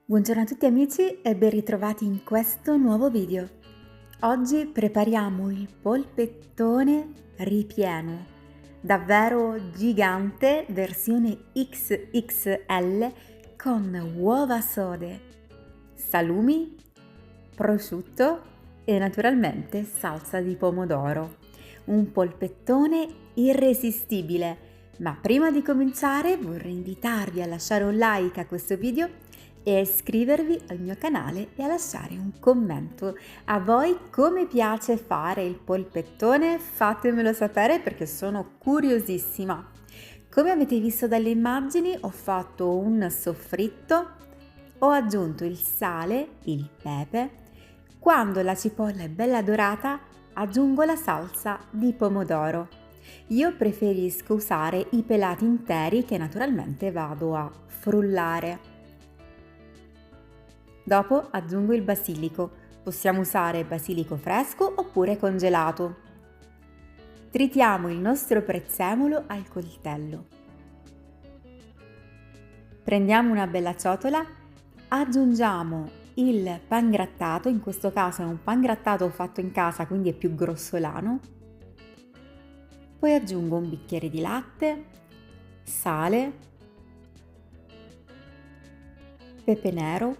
Buongiorno a tutti amici e ben ritrovati in questo nuovo video. Oggi prepariamo il polpettone ripieno, davvero gigante, versione XXL con uova sode, salumi, prosciutto e naturalmente salsa di pomodoro. Un polpettone irresistibile. Ma prima di cominciare vorrei invitarvi a lasciare un like a questo video e a iscrivervi al mio canale e a lasciare un commento. A voi come piace fare il polpettone? Fatemelo sapere perché sono curiosissima. Come avete visto dalle immagini ho fatto un soffritto, ho aggiunto il sale, il pepe. Quando la cipolla è bella dorata aggiungo la salsa di pomodoro. Io preferisco usare i pelati interi che naturalmente vado a frullare. Dopo aggiungo il basilico. Possiamo usare basilico fresco oppure congelato. Tritiamo il nostro prezzemolo al coltello. Prendiamo una bella ciotola, aggiungiamo il pangrattato, in questo caso è un pangrattato fatto in casa, quindi è più grossolano. Poi aggiungo un bicchiere di latte, sale, pepe nero,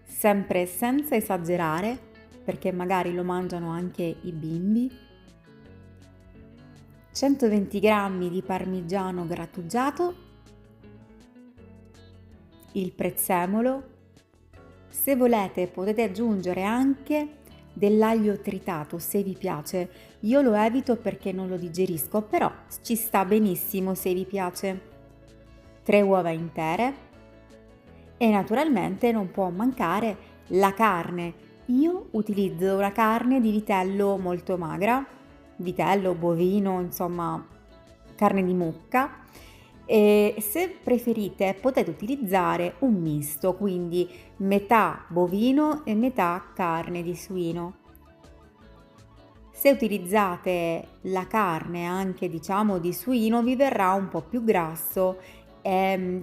sempre senza esagerare perché magari lo mangiano anche i bimbi, 120 g di parmigiano grattugiato, il prezzemolo. Se volete potete aggiungere anche dell'aglio tritato se vi piace. Io lo evito perché non lo digerisco, però ci sta benissimo se vi piace. 3 uova intere e naturalmente non può mancare la carne. Io utilizzo una carne di vitello molto magra, vitello, bovino, insomma carne di mucca. E se preferite potete utilizzare un misto, quindi metà bovino e metà carne di suino. Se utilizzate la carne anche di suino vi verrà un po' più grasso e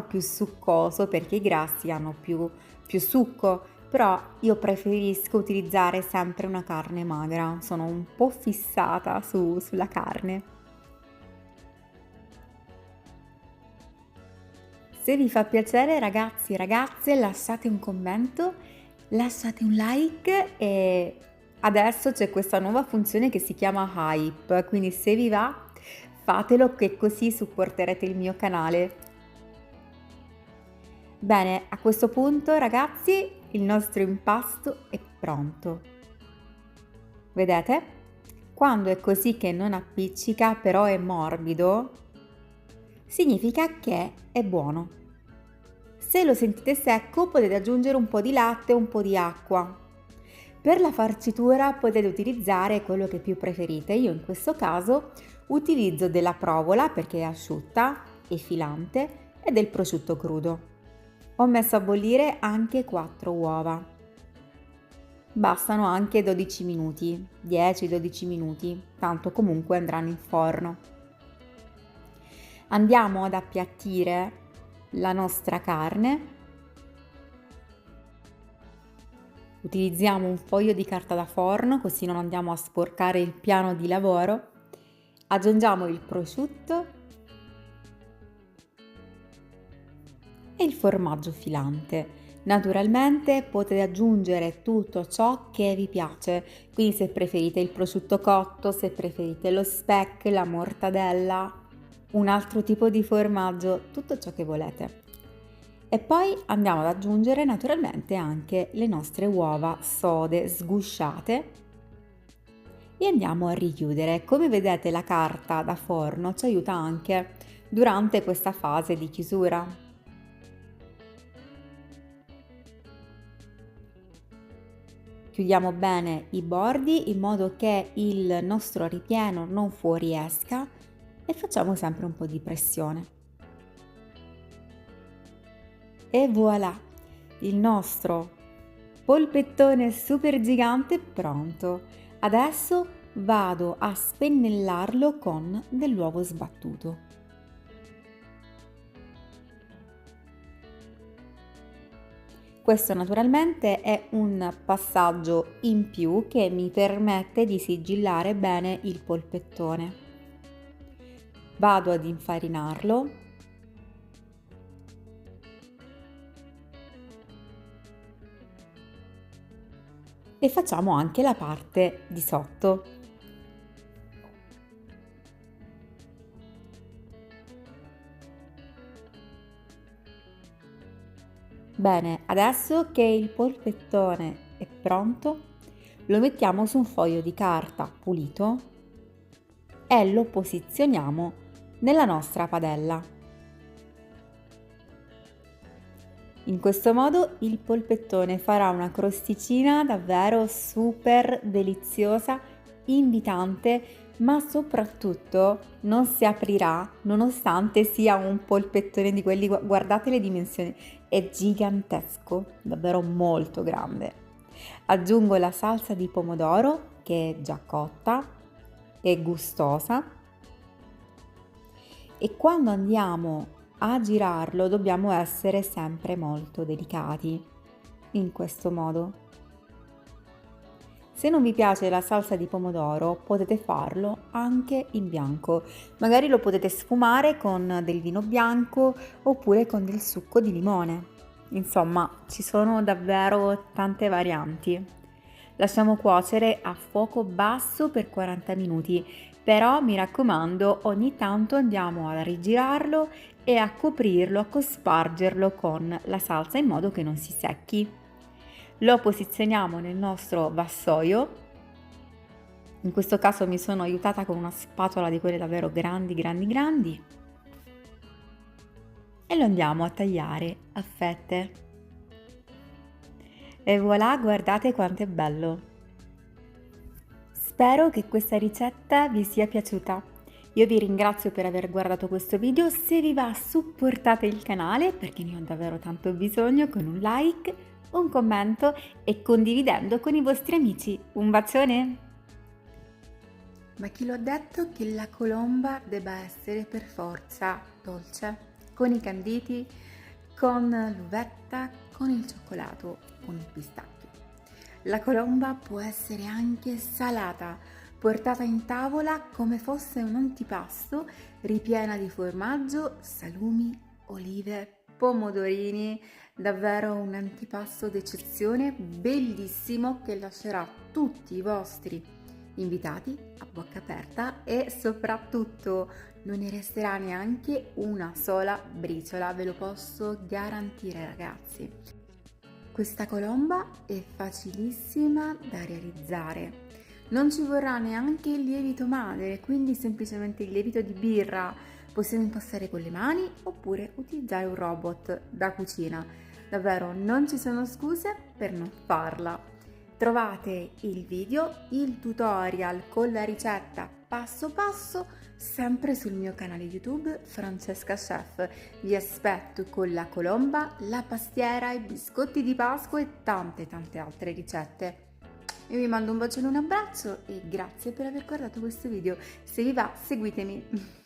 più succoso perché i grassi hanno più succo, però io preferisco utilizzare sempre una carne magra, sono un po' fissata sulla carne. Se vi fa piacere ragazzi e ragazze lasciate un commento, lasciate un like e adesso c'è questa nuova funzione che si chiama Hype, quindi se vi va fatelo che così supporterete il mio canale. Bene, a questo punto ragazzi il nostro impasto è pronto. Vedete? Quando è così che non appiccica però è morbido, significa che è buono. Se lo sentite secco potete aggiungere un po' di latte o un po' di acqua. Per la farcitura potete utilizzare quello che più preferite. Io in questo caso utilizzo della provola perché è asciutta e filante e del prosciutto crudo. Ho messo a bollire anche 4 uova. Bastano anche 12 minuti, 10-12 minuti, tanto comunque andranno in forno. Andiamo ad appiattire la nostra carne. Utilizziamo un foglio di carta da forno così non andiamo a sporcare il piano di lavoro. Aggiungiamo il prosciutto e il formaggio filante. Naturalmente potete aggiungere tutto ciò che vi piace, quindi se preferite il prosciutto cotto, se preferite lo speck, la mortadella, un altro tipo di formaggio, tutto ciò che volete. E poi andiamo ad aggiungere naturalmente anche le nostre uova sode sgusciate e andiamo a richiudere. Come vedete la carta da forno ci aiuta anche durante questa fase di chiusura. Chiudiamo bene i bordi in modo che il nostro ripieno non fuoriesca e facciamo sempre un po' di pressione. E voilà, il nostro polpettone super gigante è pronto. Adesso vado a spennellarlo con dell'uovo sbattuto. Questo naturalmente è un passaggio in più che mi permette di sigillare bene il polpettone. Vado ad infarinarlo. E facciamo anche la parte di sotto. Bene, adesso che il polpettone è pronto, lo mettiamo su un foglio di carta pulito e lo posizioniamo nella nostra padella. In questo modo il polpettone farà una crosticina davvero super deliziosa, invitante, ma soprattutto non si aprirà nonostante sia un polpettone di quelli, guardate le dimensioni, è gigantesco, davvero molto grande. Aggiungo la salsa di pomodoro che è già cotta e gustosa e quando andiamo a girarlo dobbiamo essere sempre molto delicati in questo modo. Se non vi piace la salsa di pomodoro potete farlo anche in bianco, magari lo potete sfumare con del vino bianco oppure con del succo di limone. Insomma, ci sono davvero tante varianti. Lasciamo cuocere a fuoco basso per 40 minuti, però mi raccomando, ogni tanto andiamo a rigirarlo e a coprirlo, a cospargerlo con la salsa in modo che non si secchi. Lo posizioniamo nel nostro vassoio, in questo caso mi sono aiutata con una spatola di quelle davvero grandi e lo andiamo a tagliare a fette. E voilà, guardate quanto è bello! Spero che questa ricetta vi sia piaciuta. Io vi ringrazio per aver guardato questo video, se vi va supportate il canale perché ne ho davvero tanto bisogno con un like, un commento e condividendo con i vostri amici. Un bacione! Ma chi l'ha detto che la colomba debba essere per forza dolce? Con i canditi, con l'uvetta, con il cioccolato, con il pistacchio. La colomba può essere anche salata, portata in tavola come fosse un antipasto, ripiena di formaggio, salumi, olive, pomodorini, davvero un antipasto d'eccezione, bellissimo che lascerà tutti i vostri invitati a bocca aperta e soprattutto non ne resterà neanche una sola briciola, ve lo posso garantire ragazzi. Questa colomba è facilissima da realizzare. Non ci vorrà neanche il lievito madre, quindi semplicemente il lievito di birra. Possiamo impastare con le mani oppure utilizzare un robot da cucina. Davvero non ci sono scuse per non farla. Trovate il video, il tutorial con la ricetta passo passo sempre sul mio canale YouTube Francesca Chef. Vi aspetto con la colomba, la pastiera, i biscotti di Pasqua e tante altre ricette. Io vi mando un bacione e un abbraccio e grazie per aver guardato questo video. Se vi va, seguitemi.